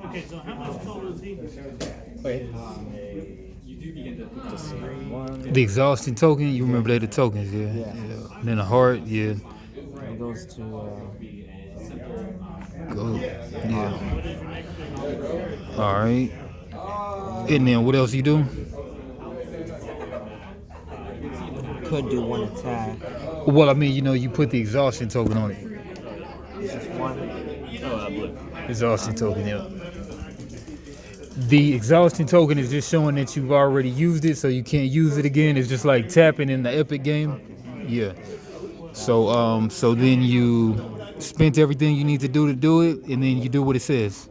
Okay, so how much total is he? The exhaustion token, you remember they the tokens, yeah. Yeah. And then the heart, yeah. It goes to Go, yeah. All right. And then what else you do? could do 1 attack. Well, I mean, you put the exhaustion token on it. Just one. Blue. Exhaustion token, yeah. The exhaustion token is just showing that you've already used it, so you can't use it again. It's just like tapping in the Epic game. Yeah. So then you spent everything you need to do it, and then you do what it says.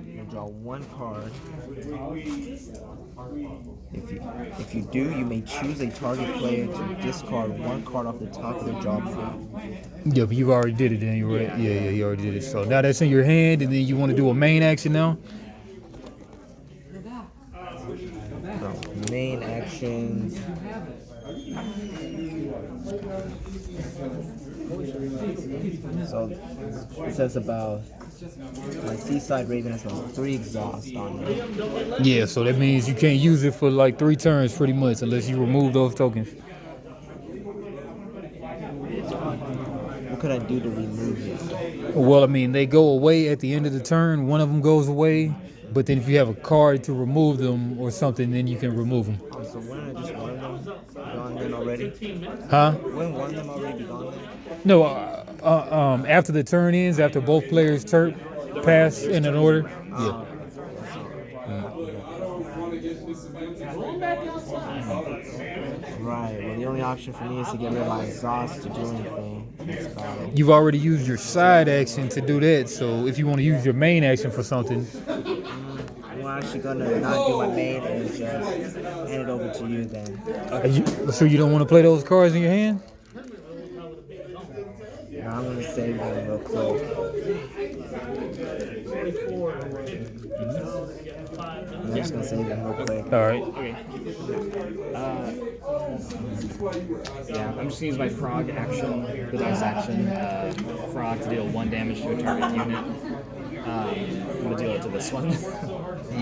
You draw one card. If you do, you may choose a target player to discard one card off the top of the draw pool. Yeah, but you already did it, Daniel, right? Yeah, you already did it. So now that's in your hand, and then you want to do a main action now. So, main actions. So it says about my Seaside Raven has about 3 exhaust on it. Yeah, so that means you can't use it for like 3 turns pretty much unless you remove those tokens. What could I do to remove it? Well, I mean, they go away at the end of the turn. One of them goes away, but then if you have a card to remove them or something, then you can remove them. Oh, so wouldn't I just one of them gone then already? Huh? Wouldn't one of them already be gone then? No, after the turn ends, after both players' turn pass in an order. Yeah. Right, well the only option for me is to get rid of my exhaust to do anything. That's about it. You've already used your side action to do that, so if you want to use your main action for something, I'm actually gonna not do my main and just hand it over to you then. so you don't want to play those cards in your hand? Now I'm gonna save them real quick. I'm just gonna save them real quick. All right. Okay. Yeah, I'm just gonna use my frog action, the dice action, frog to deal 1 damage to a target unit. I'm gonna deal it to this one.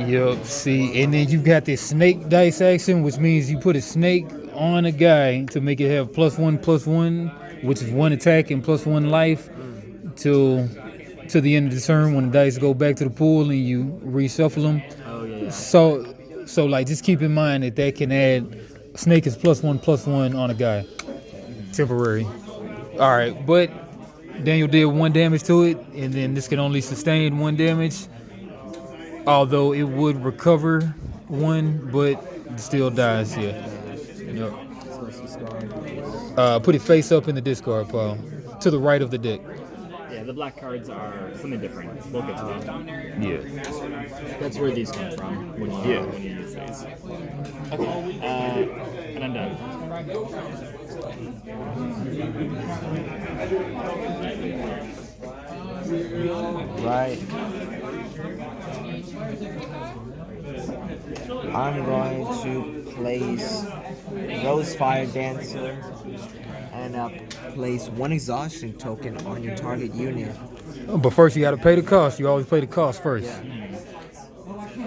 Yup. See, and then you got this snake dice action, which means you put a snake on a guy to make it have +1/+1, which is 1 attack and +1 life till to the end of the turn when the dice go back to the pool and you reshuffle them. Oh yeah. So like just keep in mind that can add snake is +1/+1 on a guy. Temporary. All right, but Daniel did 1 damage to it, and then this can only sustain 1 damage. Although it would recover 1, but it still dies. Yeah. Yep. Put it face up in the discard pile, to the right of the deck. Yeah, the black cards are something different. We'll get to that. Yeah. That's where these come from when you use these. Okay, and I'm done. Right. I'm going to place Rosefire Dancer and place 1 exhaustion token on your target unit. But first you got to pay the cost. You always pay the cost first.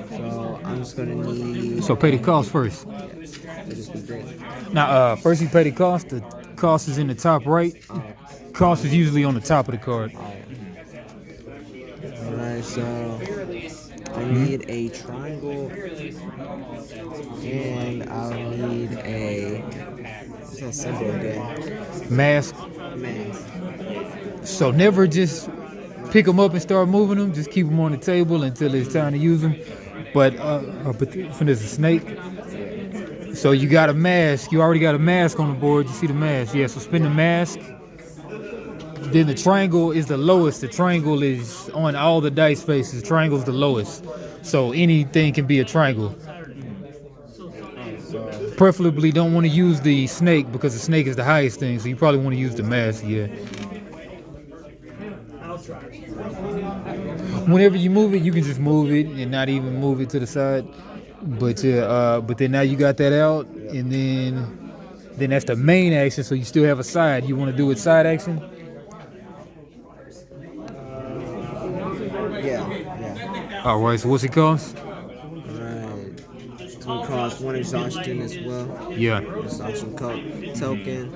So I'm just gonna need. So pay the cost first. It'll just be great. Now, first you pay the cost. The cost is in the top right. Cost is usually on the top of the card. Alright, so I need a triangle and I'll need a what's that symbol again? Mask. Mask. So never just pick them up and start moving them. Just keep them on the table until it's time to use them. But there's a snake. So you got a mask. You already got a mask on the board. You see the mask. Yeah, so spin the mask. Then the triangle is the lowest. The triangle is on all the dice faces. The triangle is the lowest. So anything can be a triangle. Preferably don't want to use the snake because the snake is the highest thing. So you probably want to use the mask, yeah. Whenever you move it, you can just move it and not even move it to the side. But then now you got that out, and then that's the main action. So you still have a side. You want to do it side action? Yeah. All right. So what's it cost? Alright. It's gonna cost 1 exhaustion as well. Yeah. Exhaustion token.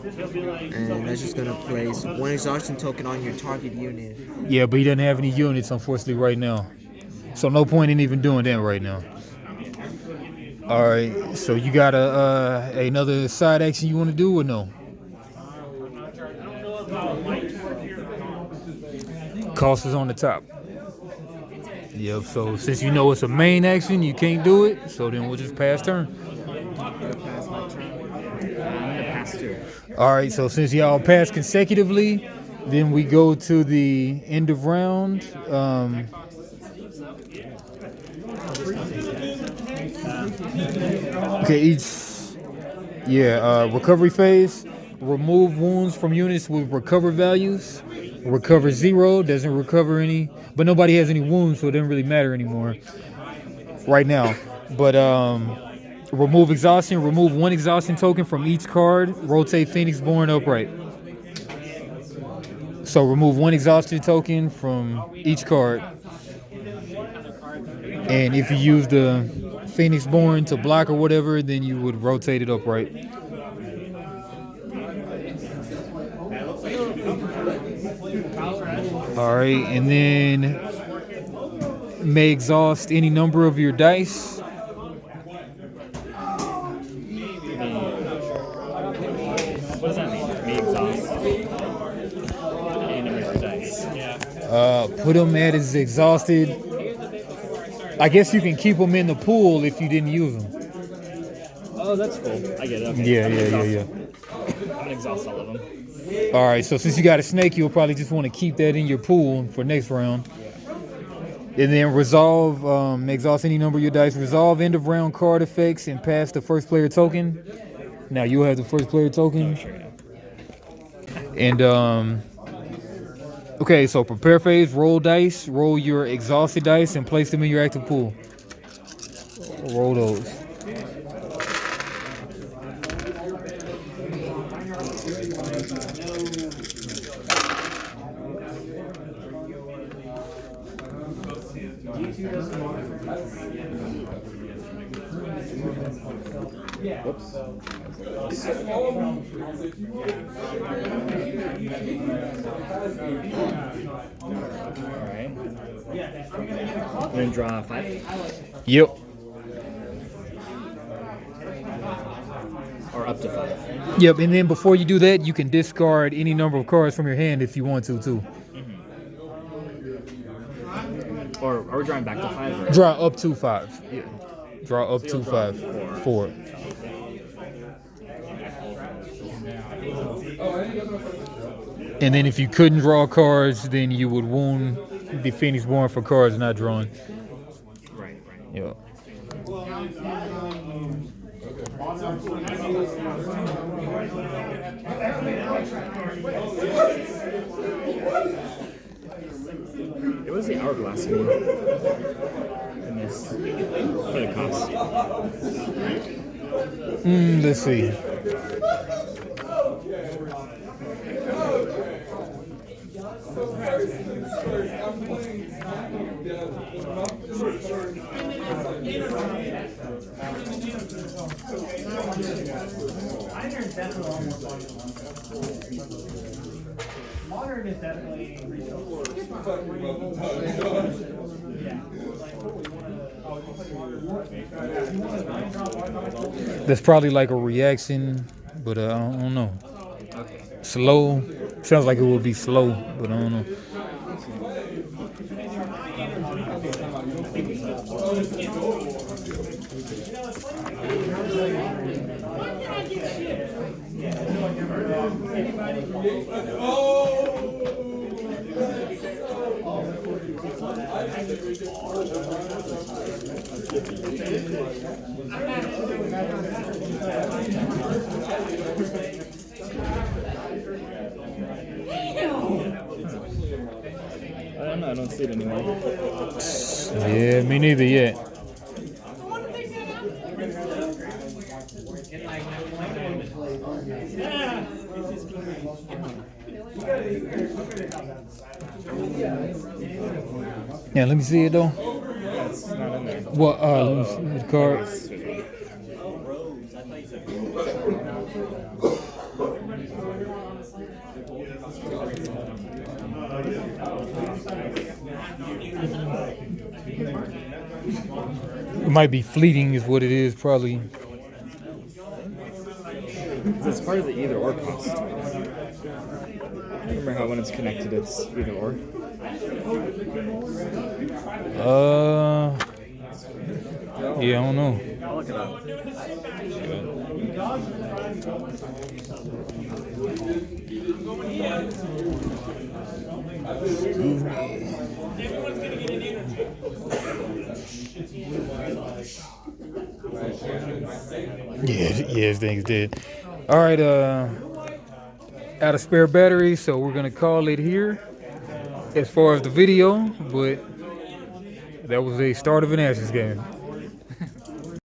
And that's just gonna place 1 exhaustion token on your target unit. Yeah, but he doesn't have any units, unfortunately, right now. So no point in even doing that right now. All right. So you got another side action you want to do or no? cost is on the top. Yep, so since you know it's a main action, you can't do it, so then we'll just pass turn. Pass my turn. I'm gonna pass 2. Alright, so since y'all pass consecutively, then we go to the end of round. Okay, recovery phase. Remove wounds from units with recover values. Recover 0, doesn't recover any, but nobody has any wounds, so it doesn't really matter anymore right now. But remove exhaustion. Remove 1 exhaustion token from each card. Rotate Phoenixborn upright. So remove 1 exhaustion token from each card. And if you use the Phoenixborn to block or whatever, then you would rotate it upright. Alright, and then may exhaust any number of your dice. What does that mean? Me exhaust. Any number of dice. Put them at as exhausted. I guess you can keep them in the pool if you didn't use them. Oh, that's cool. I get it. Okay. Yeah. I'm gonna exhaust all of them. Alright, so since you got a snake, you'll probably just want to keep that in your pool for next round. And then resolve, exhaust any number of your dice. Resolve end of round card effects and pass the first player token. Now you'll have the first player token. And okay, so prepare phase, roll dice, roll your exhausted dice and place them in your active pool. Roll those. Whoops. Alright. And then draw 5? Yep. Or up to 5. Yep, and then before you do that, you can discard any number of cards from your hand if you want to, too. Or are we drawing back to 5? Or? Draw up to 5. Yeah. Draw up to 5. 4. And then if you couldn't draw cards, then you would wound the Phoenixborn for cards not drawn. Right. Yeah. It was the hourglass mean in this for the cost. Let's see. Modern is definitely That's probably like a reaction, but I don't know. Slow. Sounds like it would be slow, but I don't know. I don't know, I don't see it anymore. Yeah, me neither yet. Yeah, let me see it though. It's not in there. What? Let me see the card. It might be fleeting, is what it is, probably. It's part of the either or cost. Remember how when it's connected, it's either or? Yeah, I don't know. I'll look it up. Yeah, things did. All right, out of spare batteries, so we're gonna call it here as far as the video, but that was a start of an Ashes game.